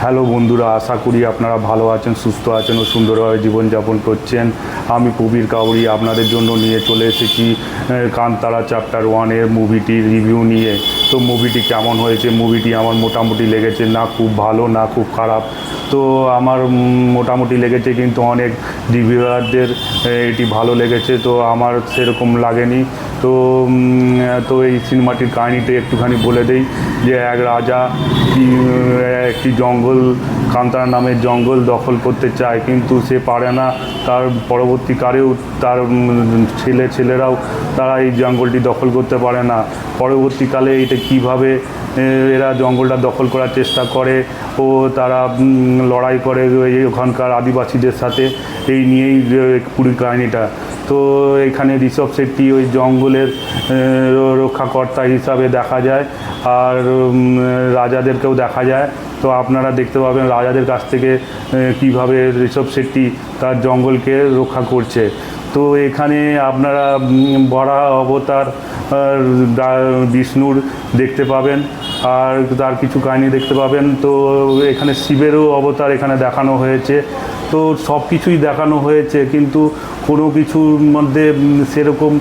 Hello বন্ধুরা, আশা করি আপনারা ভালো আছেন, সুস্থ আছেন ও সুন্দরভাবে জীবনযাপন করছেন। আমি কবির কাউরি আপনাদের জন্য নিয়ে চলে এসেছি কান্তারা চ্যাপ্টার 1-এর মুভিটির রিভিউ নিয়ে। তো মুভিটি কেমন হয়েছে? মুভিটি আমার মোটামুটি লেগেছে, না খুব ভালো না খুব খারাপ। তো আমার মোটামুটি লেগেছে, কিন্তু অনেক রিভিউয়ারদের এটি ভালো লেগেছে, তো আমার সেরকম লাগেনি। তো তো এই সিনেমাটির কাহিনিটা একটুখানি বলে দেই যে এক রাজা একটি জঙ্গল, কান্তারা নামের জঙ্গল দখল করতে চায়, কিন্তু সে পারে না। তার পরবর্তীকালেও তার ছেলেরাও তারা এই জঙ্গলটি দখল করতে পারে না। পরবর্তীকালে এটা কিভাবে এরা জঙ্গলটা দখল করার চেষ্টা করে ও তারা লড়াই করে ওখানকার আদিবাসীদের সাথে, এই নিয়েই পুরো কাহিনিটা। তো এখানে ঋষভ শেট্টি ওই জঙ্গলের রক্ষাকর্তা হিসাবে দেখা যায়, আর রাজাদেরকেও দেখা যায়। তো আপনারা দেখতে পাবেন রাজাদের কাছ থেকে কিভাবে ঋষভ শেট্টি তার জঙ্গলকে রক্ষা করছে। তো এখানে আপনারা বরাহ অবতার বিষ্ণুর দেখতে পাবেন, আর তার কিছু কাহিনী দেখতে পাবেন। তো এখানে শিবেরও অবতার এখানে দেখানো হয়েছে। তো সব কিছুই দেখানো হয়েছে, কিন্তু কোনো কিছুর মধ্যে সেরকম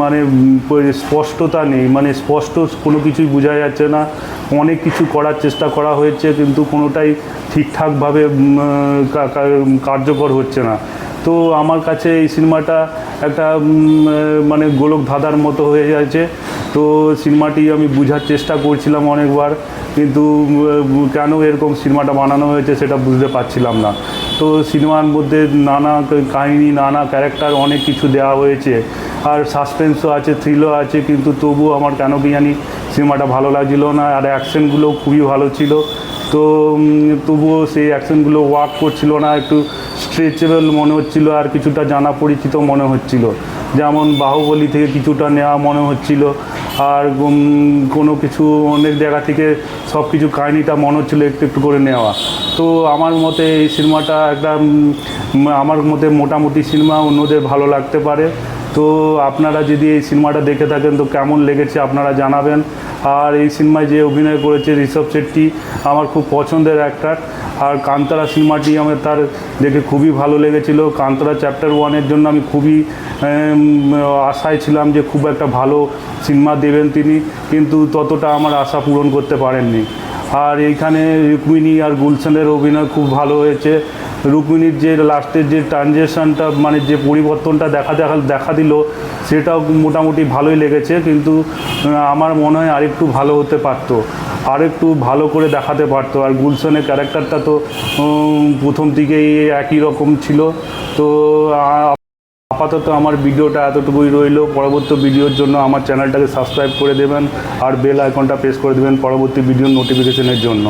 মানে স্পষ্টতা নেই, মানে স্পষ্ট কোনো কিছুই বোঝা যাচ্ছে না। অনেক কিছু করার চেষ্টা করা হয়েছে, কিন্তু কোনোটাই ঠিকঠাকভাবে কার্যকর হচ্ছে না। তো আমার কাছে এই সিনেমাটা একটা মানে গোলক ধাঁধার মতো হয়ে যাচ্ছে। তো সিনেমাটি আমি বোঝার চেষ্টা করছিলাম অনেকবার, কিন্তু কেন এরকম সিনেমাটা বানানো হয়েছে সেটা বুঝতে পারছিলাম না। তো সিনেমার মধ্যে নানা কাহিনী, নানা ক্যারেক্টার, অনেক কিছু দেওয়া হয়েছে, আর সাসপেন্সও আছে, থ্রিলও আছে, কিন্তু তবুও আমার কেন কি জানি সিনেমাটা ভালো লাগছিল না। আর অ্যাকশনগুলো খুবই ভালো ছিল, তো তবুও সেই অ্যাকশনগুলো ওয়ার্ক করছিল না, একটু স্ট্রেচেবল মনে হচ্ছিল, আর কিছুটা জানা পরিচিত মনে হচ্ছিল, যেমন বাহুবলী থেকে কিছুটা নেওয়া মনে হচ্ছিল। আর কোনো কিছু অনেক জায়গা থেকে সব কিছু কাহিনিটা মনে হচ্ছিলো একটু একটু করে নেওয়া। তো আমার মতে এই সিনেমাটা একটা আমার মতে মোটামুটি সিনেমা, অন্যদের ভালো লাগতে পারে। তো আপনারা যদি এই সিনেমাটা দেখে থাকেন তো কেমন লেগেছে আপনারা জানাবেন। আর এই সিনেমায় যে অভিনয় করেছে ঋষভ শেট্টি আমার খুব পছন্দের অ্যাক্টর। আর কান্তারা সিনেমাটি আমার তার দেখে খুবই ভালো লেগেছিলো। কান্তারা চ্যাপ্টার 1-এর জন্য আমি খুবই আশায় ছিলাম যে খুব একটা ভালো সিনেমা দেবেন তিনি, কিন্তু ততটা আমার আশা পূরণ করতে পারেননি। আর এইখানে রুক্মিণী আর গুলশানের অভিনয় খুব ভালো হয়েছে। রুক্মিণীর যে লাস্টের যে ট্রানজেকশনটা, মানে যে পরিবর্তনটা দেখা দিল, সেটাও মোটামুটি ভালোই লেগেছে, কিন্তু আমার মনে হয় আরেকটু ভালো হতে পারতো, আরেকটু ভালো করে দেখাতে পারতো। আর গুলশানের ক্যারেক্টারটা তো প্রথম থেকেই একই রকম ছিল। তো আপাতত আমার ভিডিওটা এতটুকুই রইল। পরবর্তী ভিডিওর জন্য আমার চ্যানেলটাকে সাবস্ক্রাইব করে দেবেন, আর বেল আইকনটা প্রেস করে দেবেন পরবর্তী ভিডিওর নোটিফিকেশনের জন্য।